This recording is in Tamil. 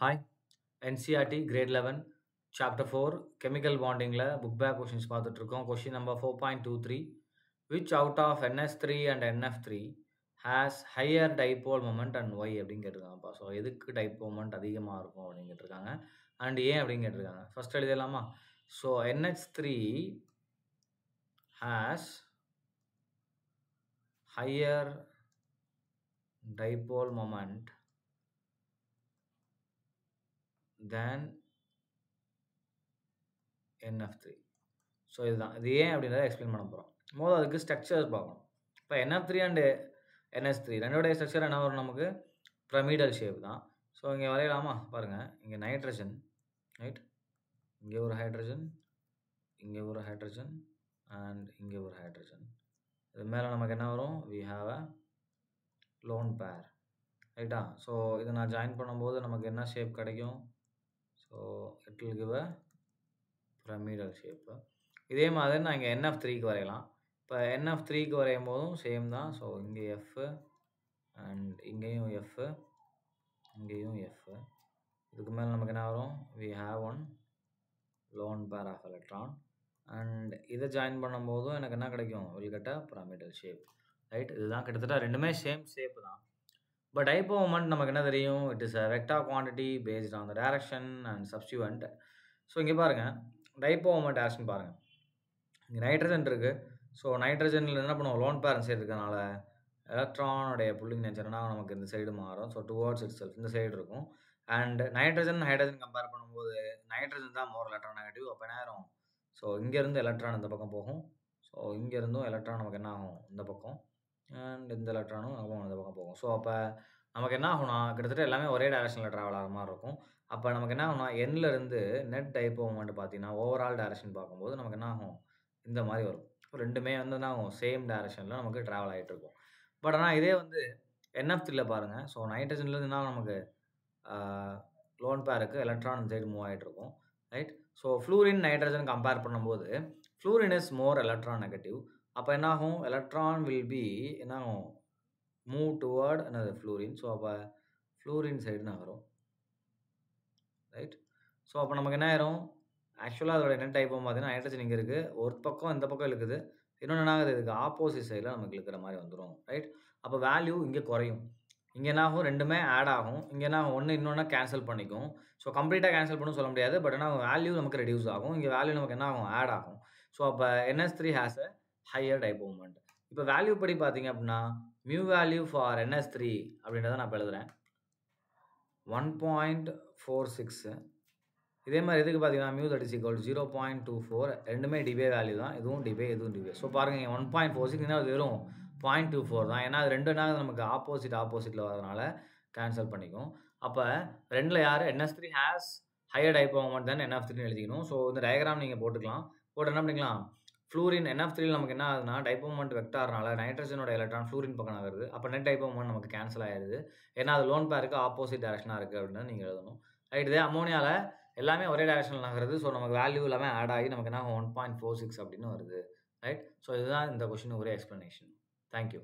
Hi, NCRT Grade 11 Chapter 4 Chemical Bondingல book back questions பார்த்துட்டு இருக்கோம். Question number 4.23 Which out of NS3 and NF3 has higher dipole moment and why அப்படின்னு கேட்டிருக்காங்கப்பா. ஸோ எதுக்கு டைப்போ மொமெண்ட் அதிகமாக இருக்கும் அப்படின்னு கேட்டிருக்காங்க அண்ட் ஏன் அப்படின்னு கேட்டிருக்காங்க. ஃபர்ஸ்ட் எழுதிடலாமா? So NH3 has higher dipole moment than NF3. So இதுதான் இது ஏன் அப்படின்றத எக்ஸ்பிளைன் பண்ண போகிறோம். முதல்ல அதுக்கு ஸ்ட்ரக்சர்ஸ் பார்க்கணும். இப்போ NF3 அண்டு NH3 ரெண்டோடைய ஸ்ட்ரக்சர் என்ன வரும் நமக்கு? பிரமிடல் ஷேப் தான். ஸோ இங்கே வரையலாமா? பாருங்கள், இங்கே நைட்ரஜன், ரைட், இங்கே ஒரு ஹைட்ரஜன், இங்கே ஒரு ஹைட்ரஜன் அண்ட் இங்கே ஒரு ஹைட்ரஜன். இது மேலே நமக்கு என்ன வரும்? We have a lone pair, ரைட்டா? ஸோ இதை நான் ஜாயின் பண்ணும்போது நமக்கு என்ன ஷேப் கிடைக்கும்? So it will give a pyramidal shape. இதே மாதிரி நான் இங்கே NF3க்கு வரையலாம். இப்போ NF3க்கு வரையும் போதும் சேம் தான். ஸோ இங்கே F அண்ட் இங்கேயும் F, இங்கேயும் F. இதுக்கு மேலே நமக்கு என்ன வரும்? We have one lone pair of electron and இதை ஜாயின் பண்ணும்போதும் எனக்கு என்ன கிடைக்கும்? Will get a pyramidal shape, right? இதுதான் கிட்டத்தட்ட ரெண்டுமே சேம் ஷேப் தான். பட் டைப்போ மொமெண்ட் நமக்கு என்ன தெரியும்? It is a vector quantity based on the direction and substituent. So இங்கே பாருங்கள், டைப்போ மொமெண்ட் டைரக்ஷன் பாருங்கள். இங்கே நைட்ரஜன் இருக்குது. ஸோ நைட்ரஜனில் என்ன பண்ணுவோம்? லோன் பேரன் சைடு இருக்கனால எலக்ட்ரானுடைய புல்லிங் நேச்சர்னா நமக்கு இந்த சைடு மாறும். ஸோ டுவர்ட்ஸ் இட் செல்ஃப் இந்த சைடு இருக்கும். அண்ட் நைட்ரஜன் ஹைட்ரஜன் கம்பேர் பண்ணும்போது நைட்ரஜன் தான் மோர் எலக்ட்ரான் நெகட்டிவ். அப்போ என்ன ஆயிரும்? ஸோ இங்கேருந்து எலக்ட்ரான் இந்த பக்கம் போகும். ஸோ இங்கேருந்தும் எலக்ட்ரான் நமக்கு என்ன ஆகும்? இந்த பக்கம். அண்ட் இந்த எலக்ட்ரானும் இந்த பக்கம் போகும். ஸோ அப்போ நமக்கு என்ன ஆகும்னா கிட்டத்தட்ட எல்லாமே ஒரே டைரக்ஷனில் ட்ராவல் ஆகிற மாதிரி இருக்கும். அப்போ நமக்கு என்ன ஆகும்னா எண்ணிலேருந்து நெட் டைப்போ மொமெண்ட் பார்த்தீங்கன்னா ஓவரால் டைரக்ஷன் பார்க்கும்போது நமக்கு என்ன ஆகும்? இந்த மாதிரி வரும். ஸோ ரெண்டுமே வந்து என்ன ஆகும்? சேம் டைரக்ஷனில் நமக்கு ட்ராவல் ஆகிட்டு இருக்கும். பட் ஆனால் இதே வந்து NF3ல பாருங்கள். ஸோ நைட்ரஜன்லேருந்து என்ன நமக்கு லோன் பேருக்கு எலக்ட்ரான் இந்த சைடு மூவ் ஆகிட்டு இருக்கும், right? So fluorine nitrogen compare பண்ணும்போது fluorine is more electron negative. அப்போ என்ன ஆகும்? எலக்ட்ரான் வில் பி என்ன ஆகும்? மூவ் டுவர்ட் என்னது? ஃப்ளூரின். ஸோ அப்போ ஃப்ளூரின் சைடு நகரும், ரைட்? ஸோ அப்போ நமக்கு என்ன ஆயிரும்? ஆக்சுவலாக அதோட என்ன டைப் பார்த்தீங்கன்னா நைட்ரஜன் இங்கே இருக்குது, ஒரு பக்கம் இந்த பக்கம் இருக்குது, இன்னொன்று என்ன ஆகுது? இதுக்கு ஆப்போசிட் சைடில் நமக்கு இருக்கிற மாதிரி வந்துடும், ரைட்? அப்போ வேல்யூ இங்கே குறையும். இங்கே என்ன ஆகும்? ரெண்டுமே ஆட் ஆகும். இங்கே என்ன ஆகும்? ஒன்று இன்னொன்று கேன்சல் பண்ணிக்கும். ஸோ கம்ப்ளீட்டாக கேன்சல் பண்ணணும் சொல்ல முடியாது. பட் என்ன வேல்யூ நமக்கு ரெடியூஸ் ஆகும். இங்கே வேல்யூ நமக்கு என்ன ஆகும்? ஆட் ஆகும். ஸோ அப்போ NH3 has a higher dipole moment. இப்போ வேல்யூ படி பார்த்தீங்க அப்படின்னா மியூ வேல்யூ ஃபார் NH3 அப்படின்றத நான் இப்போ எழுதுகிறேன் 1.46. இதே மாதிரி எதுக்கு பார்த்தீங்கன்னா மியூ தட் இஸ் ஈக்குவல் 0.24. ரெண்டுமே டிபே வேல்யூ தான். இதுவும் டிபே, இதுவும் டிபே. ஸோ பாருங்கள் 1.46 அது வெறும் 0.24 தான். ஏன்னா அது ரெண்டு நாள் நமக்கு ஆப்போசிட்டில் வரதுனால கேன்சல் பண்ணிக்கும். அப்போ ரெண்டில் யார்? NH3 has higher dipole moment தான் NF3 எழுதிக்கணும். ஸோ இந்த டயக்ராம் நீங்கள் போட்டுக்கலாம். போட்டு என்ன பண்ணிக்கலாம்? ஃப்ளூரின் NF3 நமக்கு என்ன ஆகுதுன்னா டைப்போ மொமெண்ட் வெக்டார்னால நைட்ரஜனோட எலக்ட்ரான் ஃப்ளூரின் பக்கம் ஆகுது. அப்போ நெட் டைப்போ மொமெண்ட் நமக்கு கேன்சல் ஆயிடுது. ஏன்னா அது லோன் பேருக்கு ஆப்போசிட் டைரக்ஷனாக இருக்குது அப்படின்னு நீங்கள் எழுதணும், ரைட்? இதே அமோனியாவில் எல்லாமே ஒரே டைரக்ஷனில் நகருது. ஸோ நமக்கு வேல்யூ எல்லாமே ஆட் ஆகி நமக்கு என்ன 1.46 அப்படின்னு வருது, ரைட்? ஸோ இதுதான் இந்த கொஸ்டின் ஒரே எக்ஸ்ப்ளனேஷன். தேங்க்யூ.